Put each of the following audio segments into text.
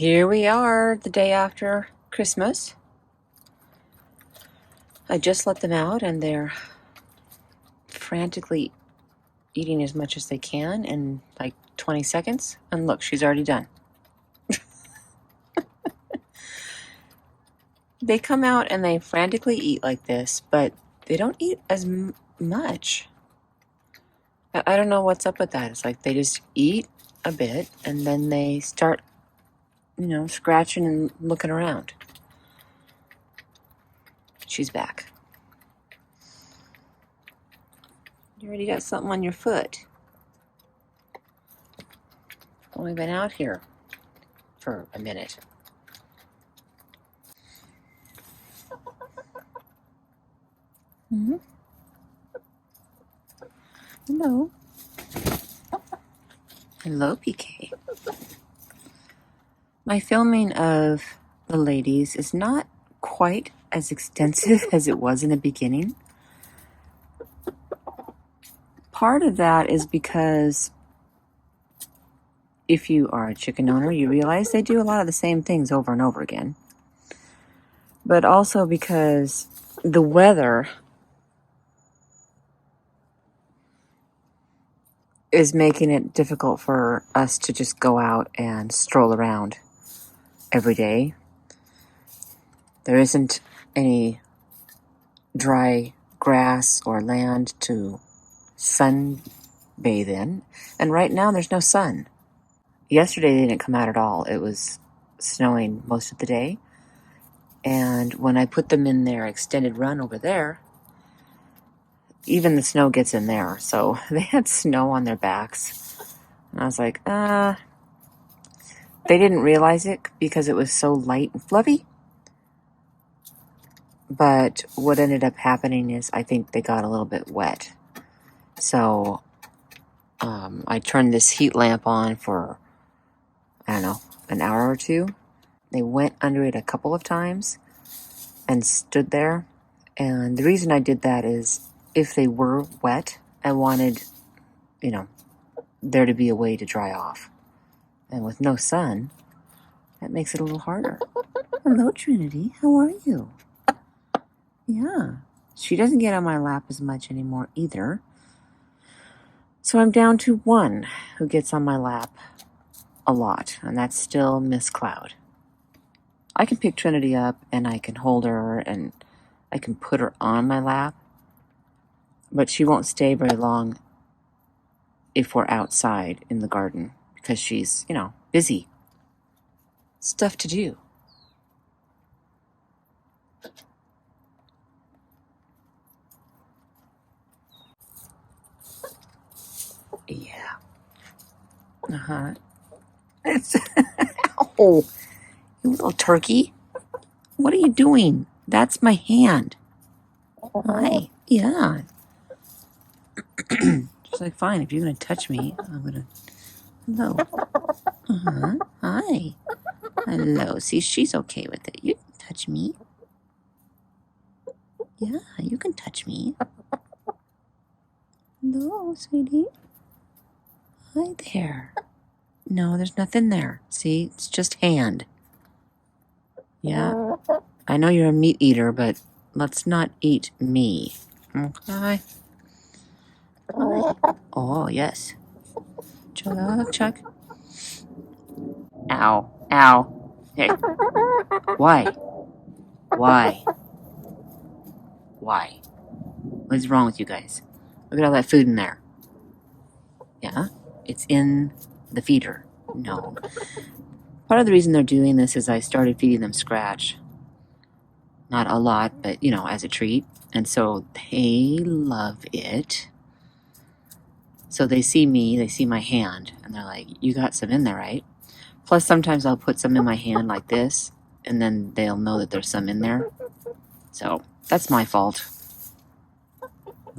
Here we are the day after Christmas. I just let them out and they're frantically eating as much as they can in like 20 seconds. And look, she's already done. They come out and they frantically eat like this, but they don't eat as much. I don't know what's up with that. It's like they just eat a bit and then they start, scratching and looking around. She's back. You already got something on your foot. Only been out here for a minute. Mm-hmm. Hello. Hello, PK. My filming of the ladies is not quite as extensive as it was in the beginning. Part of that is because if you are a chicken owner, you realize they do a lot of the same things over and over again. But also because the weather is making it difficult for us to just go out and stroll around every day. There isn't any dry grass or land to sunbathe in. And right now there's no sun. Yesterday they didn't come out at all. It was snowing most of the day. And when I put them in their extended run over there, even the snow gets in there. So they had snow on their backs. And I was like, they didn't realize it because it was so light and fluffy. But what ended up happening is I think they got a little bit wet. So I turned this heat lamp on for, an hour or two. They went under it a couple of times and stood there. And the reason I did that is if they were wet, I wanted, there to be a way to dry off. And with no sun, that makes it a little harder. Hello, Trinity. How are you? Yeah. She doesn't get on my lap as much anymore either. So I'm down to one who gets on my lap a lot, and that's still Miss Cloud. I can pick Trinity up and I can hold her and I can put her on my lap, but she won't stay very long if we're outside in the garden because she's, busy. Stuff to do. Yeah. Uh-huh. It's ow, you little turkey. What are you doing? That's my hand. Hi. Yeah. She's like, fine, if you're going to touch me, I'm going to... Hello. Uh-huh. Hi. Hello. See, she's okay with it. You can touch me. Yeah, you can touch me. Hello, sweetie. Hi there. No, there's nothing there. See, it's just hand. Yeah. I know you're a meat eater, but let's not eat me. Okay. Oh, yes. Chuck. Ow. Ow. Hey. Why? What's wrong with you guys? Look at all that food in there. Yeah? It's in the feeder. No. Part of the reason they're doing this is I started feeding them scratch. Not a lot, but, as a treat. And so they love it. So they see me, they see my hand, and they're like, you got some in there, right? Plus, sometimes I'll put some in my hand like this, and then they'll know that there's some in there. So that's my fault.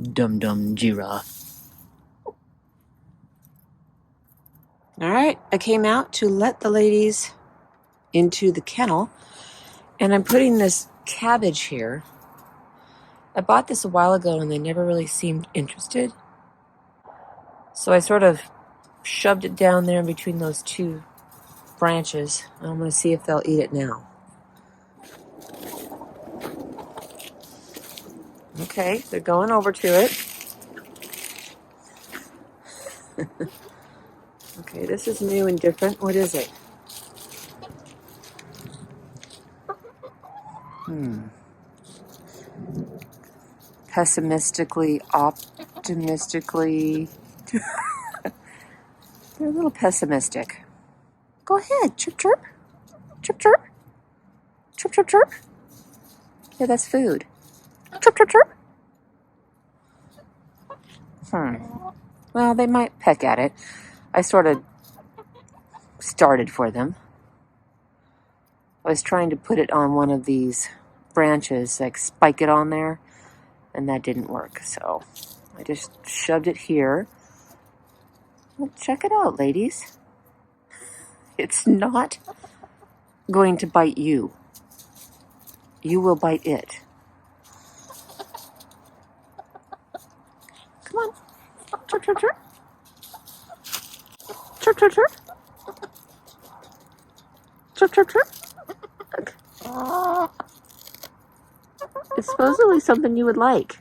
Dum-dum giraffe. All right, I came out to let the ladies into the kennel, and I'm putting this Cabbage here. I bought this a while ago, and they never really seemed interested. So I sort of shoved it down there between those two branches. I'm going to see if they'll eat it now. Okay, they're going over to it. Okay, this is new and different. What is it? Pessimistically, optimistically. They're a little pessimistic. Go ahead, chirp, chirp. Chirp, chirp. Chirp, chirp, chirp. Yeah, that's food. Chirp, chirp, chirp. Well, they might peck at it. I sort of started for them. I was trying to put it on one of these branches, like spike it on there, and that didn't work. So I just shoved it here. Well, check it out, ladies. It's not going to bite you. You will bite it. Come on. Chirp, chirp, chirp. Chirp, chirp, chirp. Chirp, chirp, chirp. Okay. It's supposedly something you would like.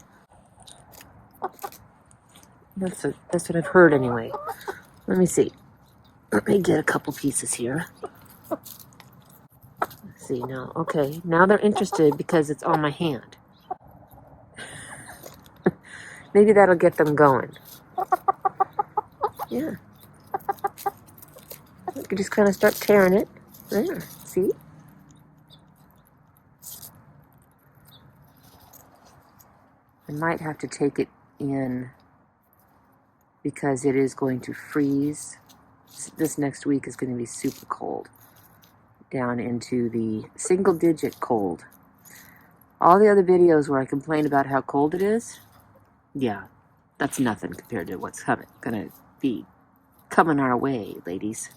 That's what I've heard anyway. Let me see. Let me get a couple pieces here. Let's see now. Okay, now they're interested because it's on my hand. Maybe that'll get them going. Yeah. You can just kind of start tearing it. There, see? I might have to take it in because it is going to freeze. This next week is going to be super cold. Down into the single-digit cold. All the other videos where I complain about how cold it is, yeah, that's nothing compared to what's gonna be coming our way, ladies.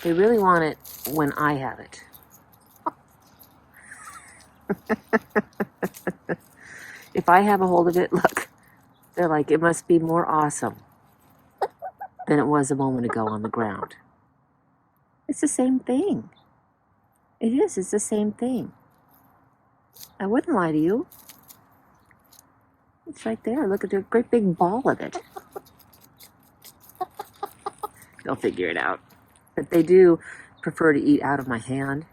They really want it when I have it. If I have a hold of it, look, they're like, it must be more awesome than it was a moment ago on the ground. It's the same thing. It is, it's the same thing. I wouldn't lie to you. It's right there. Look at the great big ball of it. They'll figure it out. But they do prefer to eat out of my hand.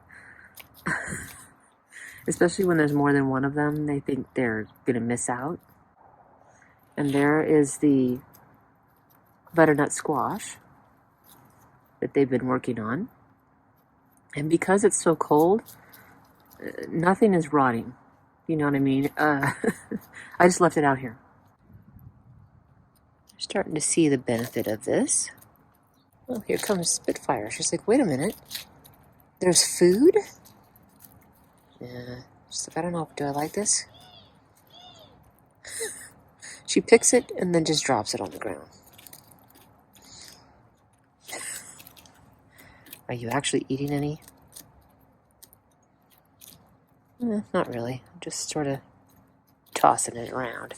Especially when there's more than one of them. They think they're going to miss out. And there is the butternut squash that they've been working on. And because it's so cold, nothing is rotting. You know what I mean? I just left it out here. You're starting to see the benefit of this. Oh, here comes Spitfire. She's like, wait a minute. There's food? Yeah. She's like, I don't know. Do I like this? She picks it and then just drops it on the ground. Are you actually eating any? Not really. I'm just sort of tossing it around.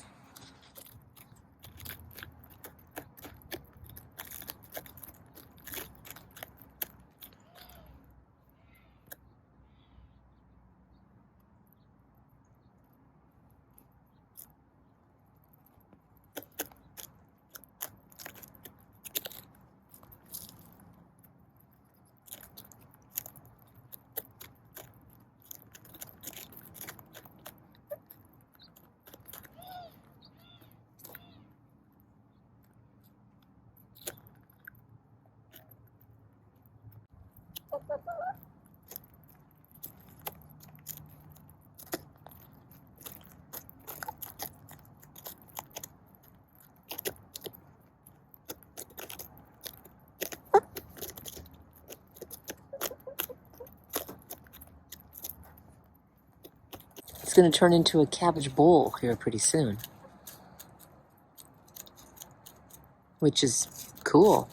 It's going to turn into a cabbage bowl here pretty soon. Which is cool.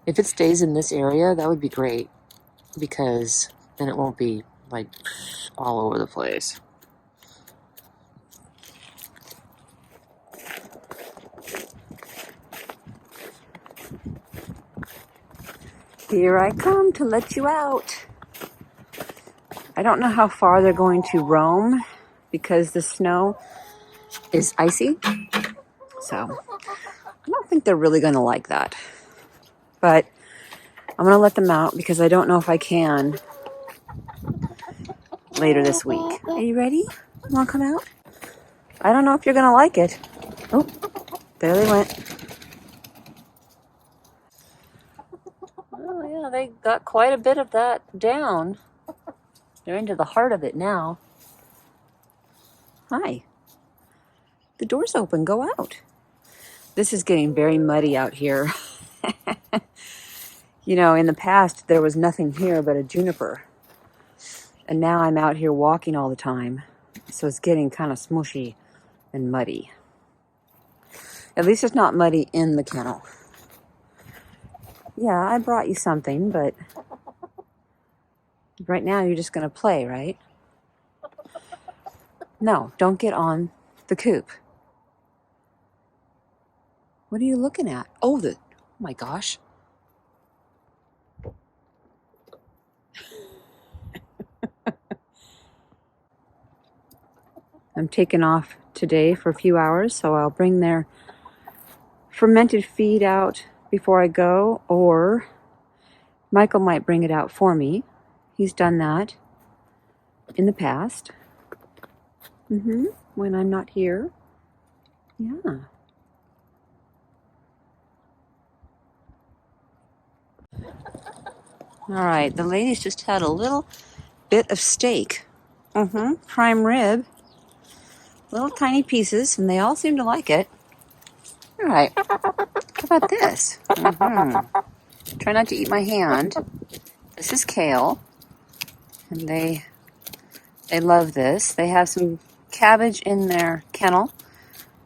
If it stays in this area, that would be great. Because then it won't be like all over the place. Here I come to let you out. I don't know how far they're going to roam because the snow is icy. So I don't think they're really going to like that. But I'm going to let them out because I don't know if I can later this week. Are you ready? You want to come out? I don't know if you're going to like it. Oh, there they went. Oh, yeah, they got quite a bit of that down. They're into the heart of it now. Hi. The door's open. Go out. This is getting very muddy out here. You know, in the past, there was nothing here but a juniper. And now I'm out here walking all the time. So it's getting kind of smushy and muddy. At least it's not muddy in the kennel. Yeah, I brought you something, but right now you're just going to play, right? No, don't get on the coop. What are you looking at? Oh, oh my gosh. I'm taking off today for a few hours, so I'll bring their fermented feed out before I go, or Michael might bring it out for me. He's done that in the past. When I'm not here. Yeah. All right, the ladies just had a little bit of steak. Prime rib. Little tiny pieces, and they all seem to like it. All right, how about this? Try not to eat my hand. This is kale, and they love this. They have some cabbage in their kennel.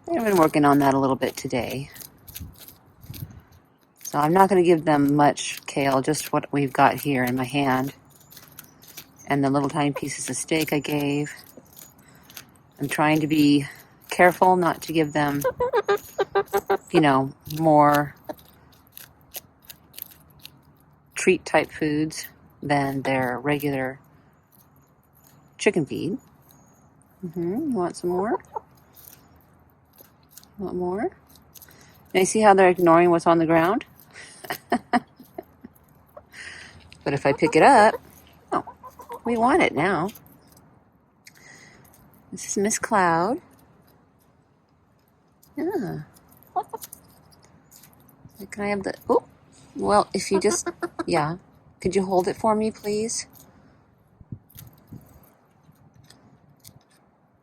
They've been working on that a little bit today. So I'm not going to give them much kale, just what we've got here in my hand. And the little tiny pieces of steak I gave. I'm trying to be careful not to give them, more treat type foods than their regular chicken feed. You want some more? Want more? Now you see how they're ignoring what's on the ground? But if I pick it up, oh, we want it now. This is Miss Cloud. Yeah. Can I have the... Oh, well, if you just... Yeah. Could you hold it for me, please?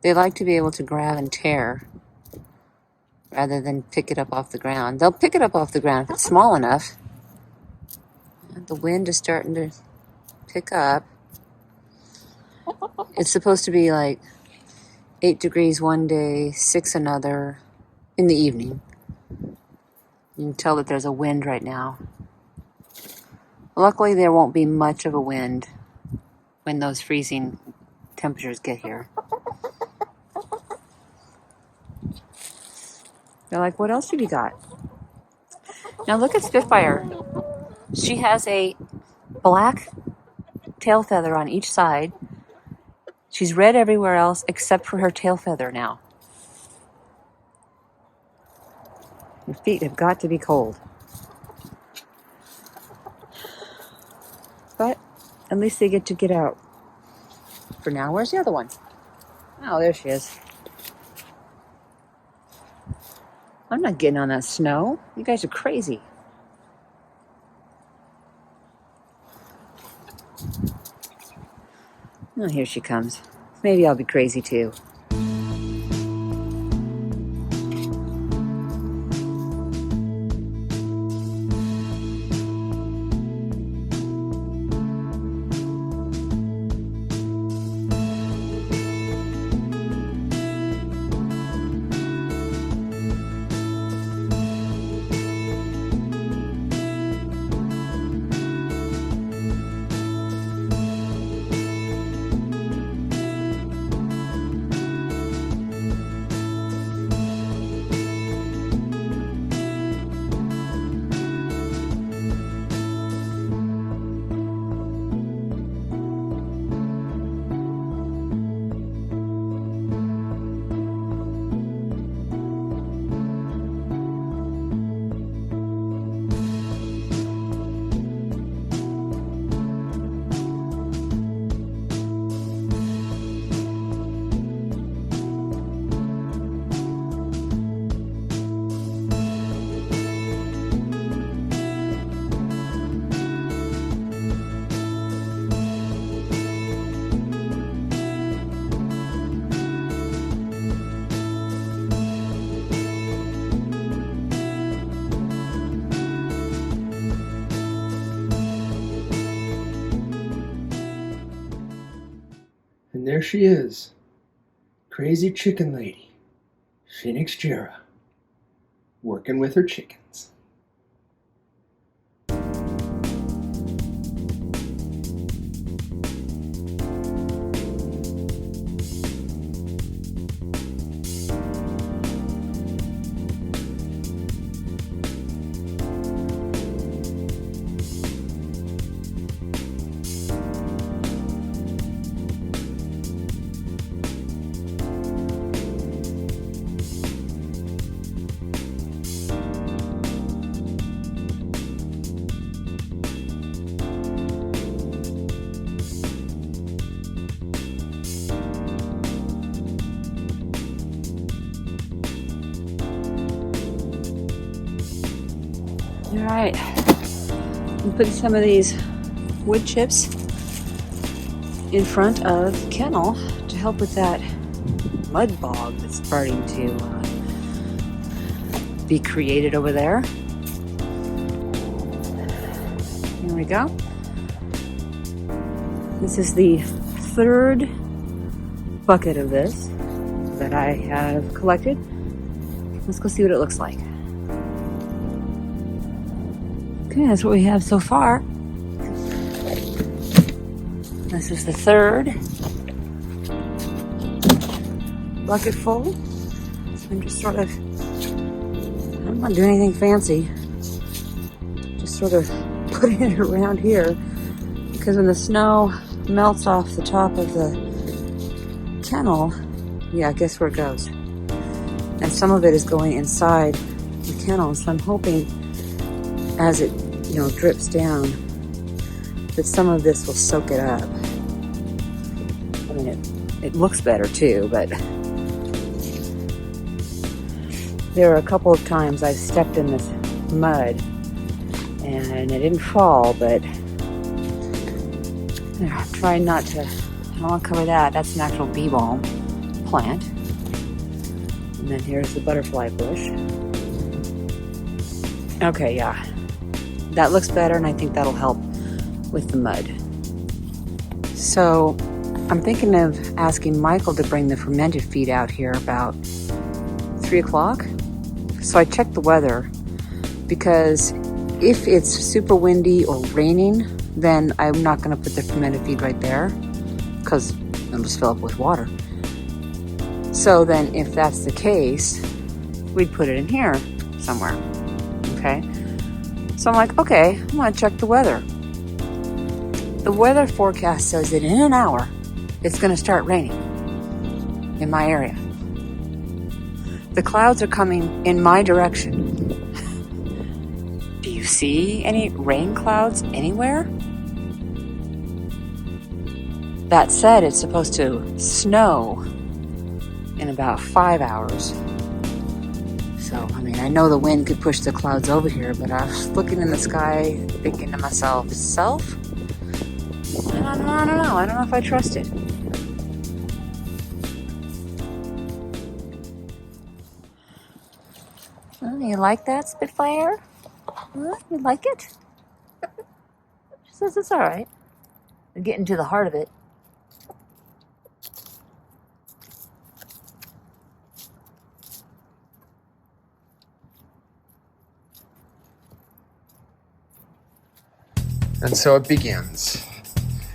They like to be able to grab and tear rather than pick it up off the ground. They'll pick it up off the ground if it's small enough. The wind is starting to pick up. It's supposed to be like 8 degrees one day, 6 another in the evening. You can tell that there's a wind right now. Luckily, there won't be much of a wind when those freezing temperatures get here. They're like, what else have you got? Now look at Spitfire. She has a black tail feather on each side. She's red everywhere else except for her tail feather now. Her feet have got to be cold. But at least they get to get out. For now, where's the other one? Oh, there she is. I'm not getting on that snow. You guys are crazy. Oh, here she comes. Maybe I'll be crazy too. there she is, crazy chicken lady, Phoenix Jera, working with her chickens. All right, I'm putting some of these wood chips in front of the kennel to help with that mud bog that's starting to be created over there. Here we go. This is the third bucket of this that I have collected. Let's go see what it looks like. Okay, that's what we have so far. This is the third bucket full. So I'm just sort of, I'm not doing anything fancy. Just sort of putting it around here because when the snow melts off the top of the kennel, yeah, guess where it goes. And some of it is going inside the kennel, so I'm hoping as it, drips down, that some of this will soak it up. I mean, it looks better too, but there are a couple of times I've stepped in this mud and it didn't fall, but I'm trying not to, I don't want to cover that. That's an actual bee balm plant. And then here's the butterfly bush. Okay, yeah. That looks better, and I think that'll help with the mud. So I'm thinking of asking Michael to bring the fermented feed out here about 3 o'clock. So I checked the weather, because if it's super windy or raining, then I'm not going to put the fermented feed right there, because it'll just fill up with water. So then if that's the case, we'd put it in here somewhere. Okay? So I'm like, okay, I'm going to check the weather. The weather forecast says that in an hour, it's going to start raining in my area. The clouds are coming in my direction. Do you see any rain clouds anywhere? That said, it's supposed to snow in about 5 hours. So, I know the wind could push the clouds over here, but I was looking in the sky thinking to myself, I don't know. I don't know if I trust it. You like that, Spitfire? Huh? You like it? She says it's all right. We're getting to the heart of it. And so it begins.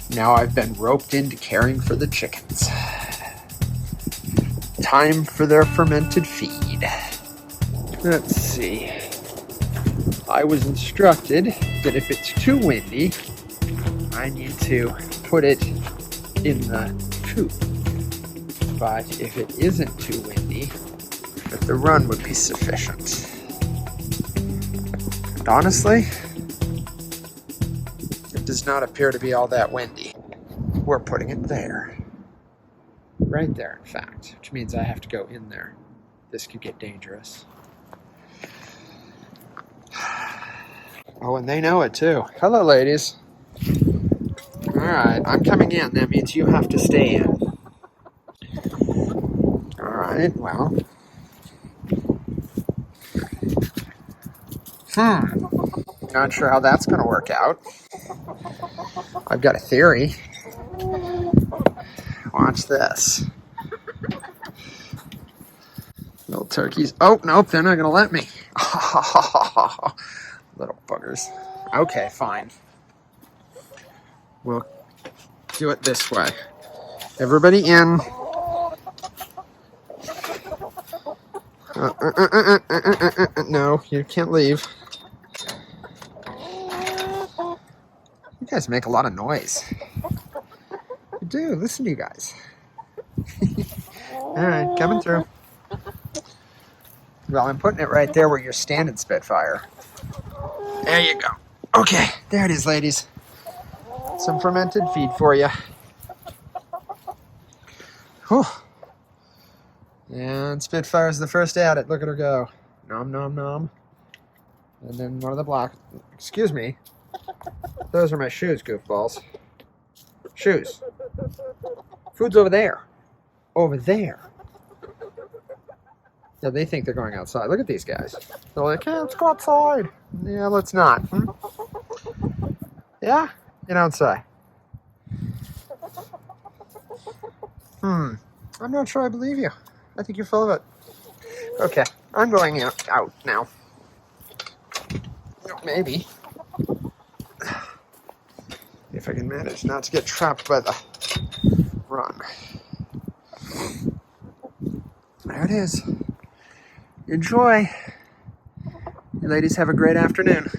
Now I've been roped into caring for the chickens. Time for their fermented feed. Let's see. I was instructed that if it's too windy, I need to put it in the coop. But if it isn't too windy, that the run would be sufficient. And honestly, it does not appear to be all that windy. We're putting it there. Right there, in fact, which means I have to go in there. This could get dangerous. Oh, and they know it too. Hello, ladies. All right, I'm coming in. That means you have to stay in. All right, well. Not sure how that's going to work out. I've got a theory. Watch watch this. Little turkeys. Oh, nope, they're not going to let me. Little buggers. Okay, fine. We'll do it this way. Everybody in. No, you can't leave. You guys make a lot of noise. You do. Listen to you guys. All right, coming through. Well, I'm putting it right there where you're standing, Spitfire. There you go. Okay, there it is, ladies. Some fermented feed for you. Whew. And Spitfire's the first at it. Look at her go. Nom, nom, nom. And then one of the black... Excuse me. Those are my shoes, goofballs. Shoes. Food's over there. Over there. Yeah, they think they're going outside. Look at these guys. They're like, hey, let's go outside. Yeah, let's not. Yeah? You don't say. I'm not sure I believe you. I think you're full of it. Okay, I'm going out now. Maybe. If I can manage not to get trapped by the run. There it is. Enjoy. You ladies have a great afternoon.